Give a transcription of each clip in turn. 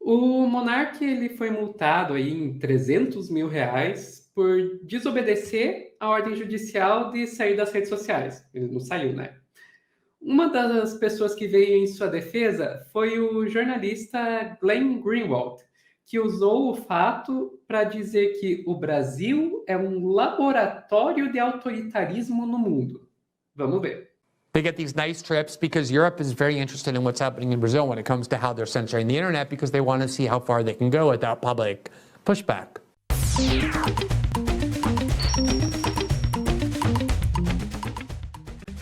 O Monark ele foi multado aí em R$ 300 mil por desobedecer a ordem judicial de sair das redes sociais. Ele não saiu, né? Uma das pessoas que veio em sua defesa foi o jornalista Glenn Greenwald, que usou o fato para dizer que o Brasil é um laboratório de autoritarismo no mundo. Vamos ver. They get these nice trips because Europe is very interested in what's happening in Brazil when it comes to how they're censoring the internet because they want to see how far they can go without public pushback.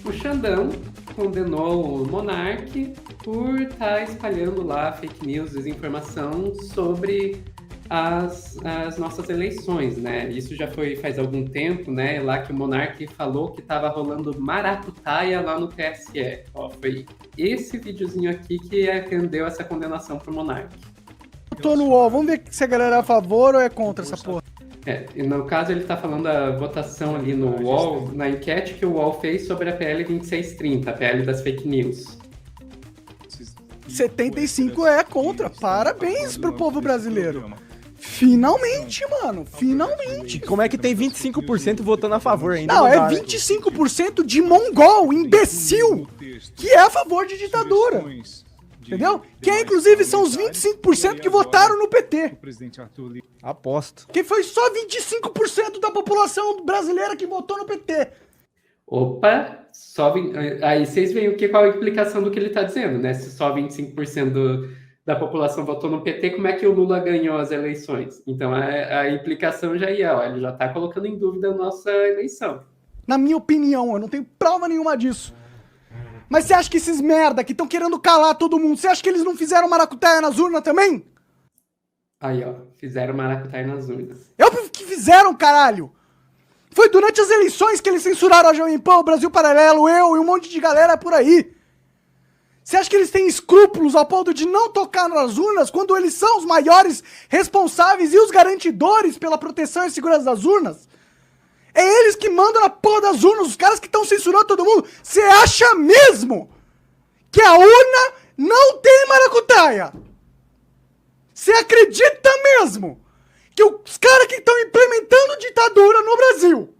O Xandão condenou o Monark por estar espalhando lá fake news, desinformação sobre as nossas eleições, né? Isso já foi faz algum tempo, né? Lá que o Monark falou que estava rolando maracutaia lá no TSE. Ó, foi esse videozinho aqui que rendeu essa condenação pro Monark. Tô no UOL, vamos ver se a galera é a favor ou é contra essa porra. E no caso ele tá falando da votação ali no UOL, na enquete que o UOL fez sobre a PL 2630, a PL das fake news. 75 é contra. Parabéns pro povo brasileiro. Finalmente, mano. Finalmente. Como é que tem 25% votando a favor ainda? Não, é 25% de mongol, imbecil, que é a favor de ditadura. Entendeu? Que inclusive são os 25% que votaram no PT. Aposto. Que foi só 25% da população brasileira que votou no PT. Opa, aí vocês veem qual é a implicação do que ele está dizendo, né? Se só 25% da população votou no PT, como é que o Lula ganhou as eleições? Então a implicação já ia, ó, ele já está colocando em dúvida a nossa eleição. Na minha opinião, eu não tenho prova nenhuma disso. Mas você acha que esses merda que estão querendo calar todo mundo, você acha que eles não fizeram maracutaia nas urnas também? Aí, ó, fizeram maracutaia nas urnas. É óbvio que fizeram, caralho! Foi durante as eleições que eles censuraram a Jovem Pan, o Brasil Paralelo, eu e um monte de galera por aí. Você acha que eles têm escrúpulos ao ponto de não tocar nas urnas quando eles são os maiores responsáveis e os garantidores pela proteção e segurança das urnas? É eles que mandam na porra das urnas, os caras que estão censurando todo mundo. Você acha mesmo que a urna não tem maracutaia? Você acredita mesmo que os caras que estão implementando ditadura no Brasil,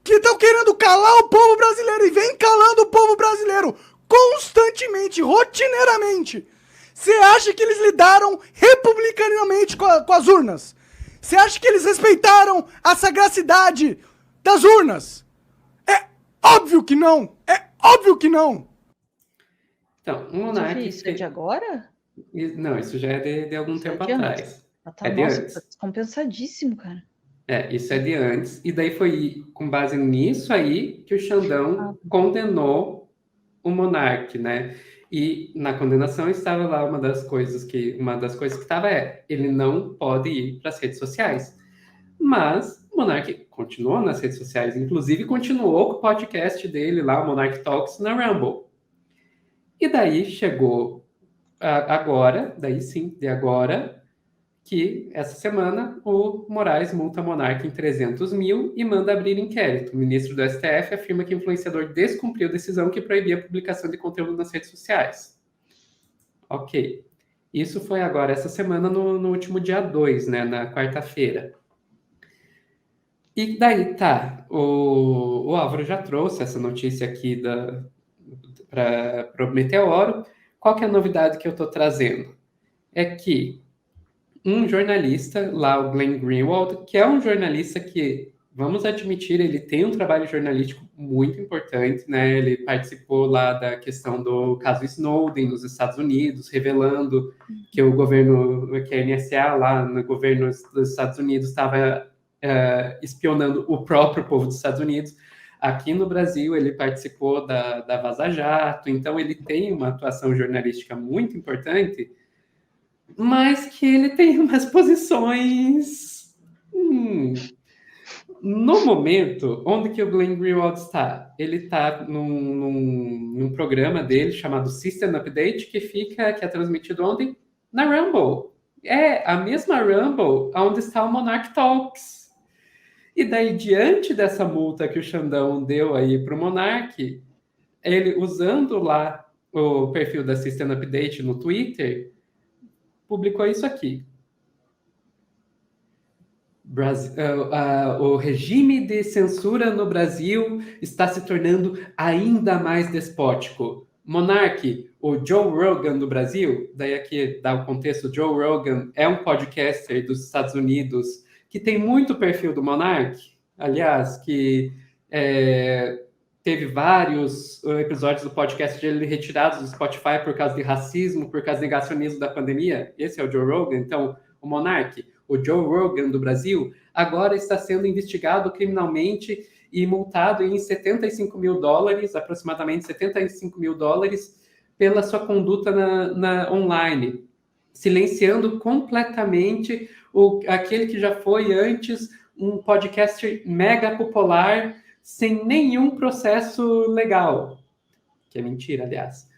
que estão querendo calar o povo brasileiro e vem calando o povo brasileiro constantemente, rotineiramente, você acha que eles lidaram republicanamente com as urnas? Você acha que eles respeitaram a sagacidade das urnas? É óbvio que não! É óbvio que não! Então, o Monark... Isso é de agora? Não, isso já é de algum tempo atrás. Tá, nossa, tá descompensadíssimo, cara. Isso é de antes. E daí foi com base nisso aí que o Xandão condenou o Monark, né? E na condenação estava lá uma das coisas que estava ele não pode ir para as redes sociais. Mas o Monark continuou nas redes sociais, inclusive continuou com o podcast dele lá, o Monark Talks, na Rumble. E daí chegou agora, que essa semana o Moraes multa Monark em 300 mil e manda abrir inquérito. O ministro do STF afirma que o influenciador descumpriu decisão que proibia a publicação de conteúdo nas redes sociais. Ok. Isso foi agora, essa semana, no último dia 2, né, na quarta-feira. E daí, o Álvaro já trouxe essa notícia aqui para o Meteoro. Qual que é a novidade que eu estou trazendo? É que um jornalista, lá o Glenn Greenwald, que é um jornalista que, vamos admitir, ele tem um trabalho jornalístico muito importante, né? Ele participou lá da questão do caso Snowden nos Estados Unidos, revelando que o governo, que a NSA lá no governo dos Estados Unidos estava espionando o próprio povo dos Estados Unidos. Aqui no Brasil, ele participou da Vaza Jato, então ele tem uma atuação jornalística muito importante, mas que ele tem umas posições... No momento, onde que o Glenn Greenwald está? Ele está num programa dele chamado System Update, que é transmitido ontem na Rumble. É a mesma Rumble onde está o Monark Talks. E daí, diante dessa multa que o Xandão deu aí para o Monark, ele usando lá o perfil da System Update no Twitter, publicou isso aqui. O regime de censura no Brasil está se tornando ainda mais despótico. Monark, o Joe Rogan do Brasil, daí aqui dá o contexto, Joe Rogan é um podcaster dos Estados Unidos que tem muito perfil do Monark, aliás, que teve vários episódios do podcast dele retirados do Spotify por causa de racismo, por causa de negacionismo da pandemia. Esse é o Joe Rogan. Então, o Monark, o Joe Rogan do Brasil, agora está sendo investigado criminalmente e multado em $75 mil, aproximadamente $75 mil, pela sua conduta na online, silenciando completamente aquele que já foi antes um podcast mega popular sem nenhum processo legal, que é mentira, aliás.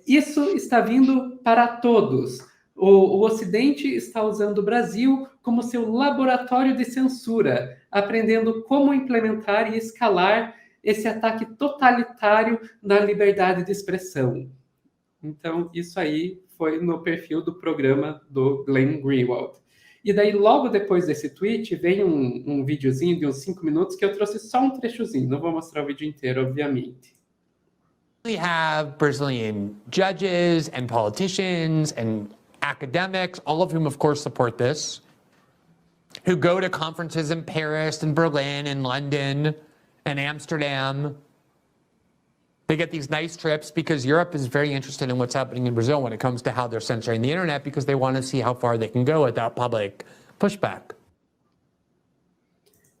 Isso está vindo para todos. O Ocidente está usando o Brasil como seu laboratório de censura, aprendendo como implementar e escalar esse ataque totalitário na liberdade de expressão. Então, isso aí foi no perfil do programa do Glenn Greenwald. E daí, logo depois desse tweet, vem um videozinho de uns 5 minutos que eu trouxe só um trechozinho. Não vou mostrar o vídeo inteiro, obviamente. We have Brazilian judges and politicians and academics, all of whom, of course, support this, who go to conferences in Paris and Berlin and London and Amsterdam. They get these nice trips because Europe is very interested in what's happening in Brazil when it comes to how they're censoring the internet because they want to see how far they can go without public pushback.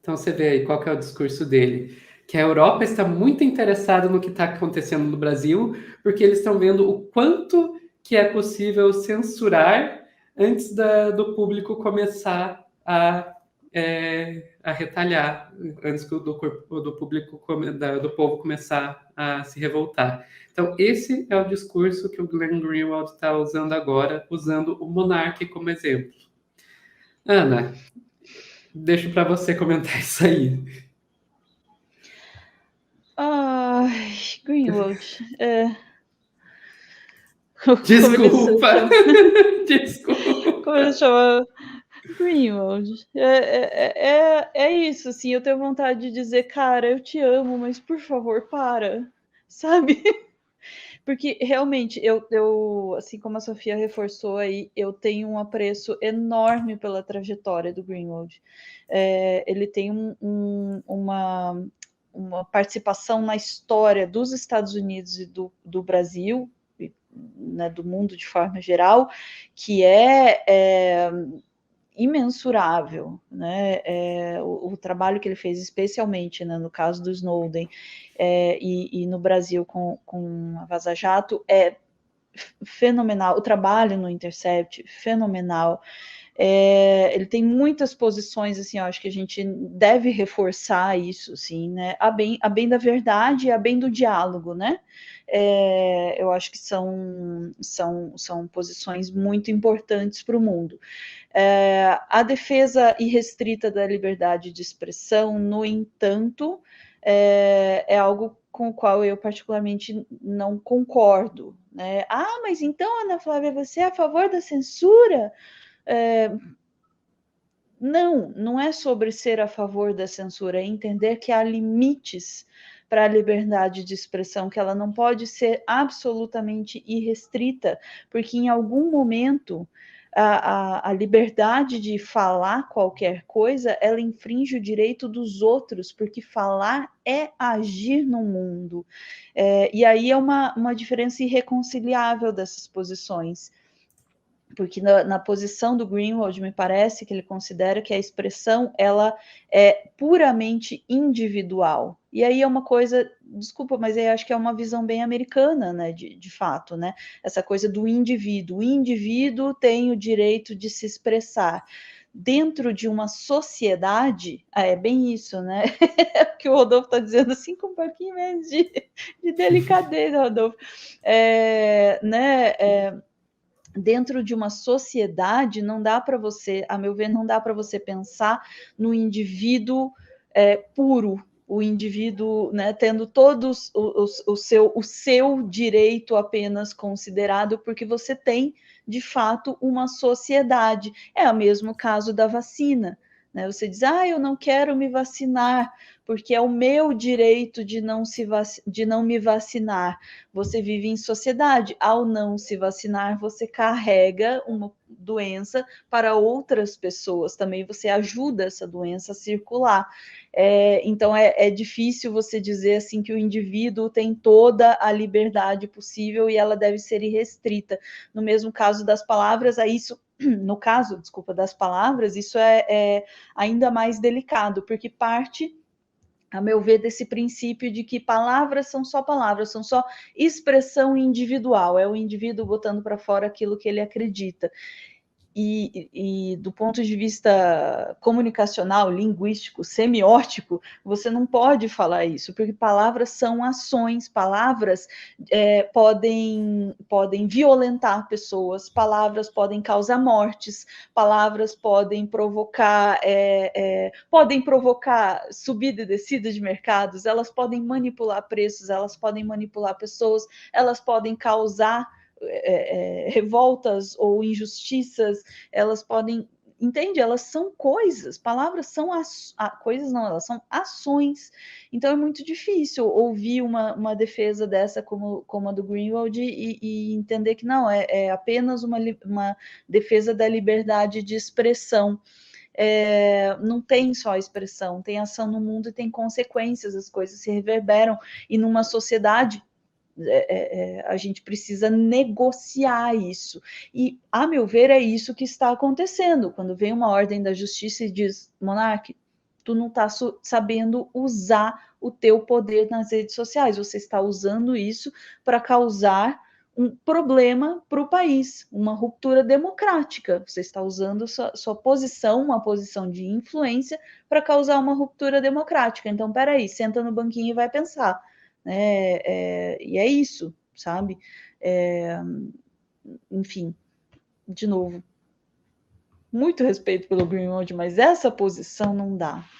Então você vê aí qual que é o discurso dele. Que a Europa está muito interessada no que está acontecendo no Brasil, porque eles estão vendo o quanto que é possível censurar antes do público começar a retalhar, antes do público, do povo começar a se revoltar. Então, esse é o discurso que o Glenn Greenwald está usando agora, usando o Monark como exemplo. Ana, deixo para você comentar isso aí. Ai, Greenwald. Desculpa. Desculpa. Como ele chama? Greenwald. É isso, assim, eu tenho vontade de dizer, cara, eu te amo, mas por favor, para, sabe? Porque realmente, eu assim como a Sofia reforçou aí, eu tenho um apreço enorme pela trajetória do Greenwald. Ele tem uma participação na história dos Estados Unidos e do Brasil, né, do mundo de forma geral, que é imensurável, né? O trabalho que ele fez, especialmente, né, no caso do Snowden e no Brasil com a Vaza Jato, é fenomenal. O trabalho no Intercept, fenomenal. Ele tem muitas posições, assim, eu acho que a gente deve reforçar isso, assim, né? A bem da verdade e a bem do diálogo, né? Eu acho que são posições muito importantes para o mundo. A defesa irrestrita da liberdade de expressão, no entanto, é algo com o qual eu particularmente não concordo, né? Mas então, Ana Flávia, você é a favor da censura? Não é sobre ser a favor da censura, é entender que há limites para a liberdade de expressão, que ela não pode ser absolutamente irrestrita, porque em algum momento a liberdade de falar qualquer coisa, ela infringe o direito dos outros, porque falar é agir no mundo. E aí é uma diferença irreconciliável dessas posições. Porque na posição do Greenwald, me parece que ele considera que a expressão ela é puramente individual. E aí é uma coisa, desculpa, mas eu acho que é uma visão bem americana, né, de fato, né? Essa coisa do indivíduo. O indivíduo tem o direito de se expressar. Dentro de uma sociedade, é bem isso, né? Que o Rodolfo está dizendo assim, com um pouquinho menos de delicadeza, Rodolfo. Dentro de uma sociedade, não dá para você, a meu ver, não dá para você pensar no indivíduo puro, o indivíduo, né, tendo todos o seu direito apenas considerado, porque você tem de fato, uma sociedade. É o mesmo caso da vacina, né? Você diz, eu não quero me vacinar, porque é o meu direito de não me vacinar. Você vive em sociedade. Ao não se vacinar, você carrega uma doença para outras pessoas. Também você ajuda essa doença a circular. Então, é difícil você dizer assim que o indivíduo tem toda a liberdade possível e ela deve ser irrestrita. No mesmo caso das palavras, no caso, desculpa, das palavras, isso é ainda mais delicado, porque parte, a meu ver, desse princípio de que palavras, são só expressão individual, é o indivíduo botando para fora aquilo que ele acredita. E do ponto de vista comunicacional, linguístico, semiótico, você não pode falar isso, porque palavras são ações, palavras podem violentar pessoas, palavras podem causar mortes, palavras podem provocar subida e descida de mercados, elas podem manipular preços, elas podem manipular pessoas, elas podem causar revoltas ou injustiças, elas podem, entende? Elas são coisas, palavras são coisas, não, elas são ações. Então é muito difícil ouvir uma defesa dessa como a do Greenwald e entender que não, é apenas uma defesa da liberdade de expressão. Não tem só expressão, tem ação no mundo e tem consequências, as coisas se reverberam, e numa sociedade a gente precisa negociar isso. E, a meu ver, é isso que está acontecendo. Quando vem uma ordem da justiça e diz, Monark, tu não está sabendo usar o teu poder nas redes sociais, você está usando isso para causar um problema para o país, uma ruptura democrática. Você está usando sua posição, uma posição de influência, para causar uma ruptura democrática. Então, peraí, senta no banquinho e vai pensar. E é isso, sabe? Enfim, de novo, muito respeito pelo Greenwald, mas essa posição não dá.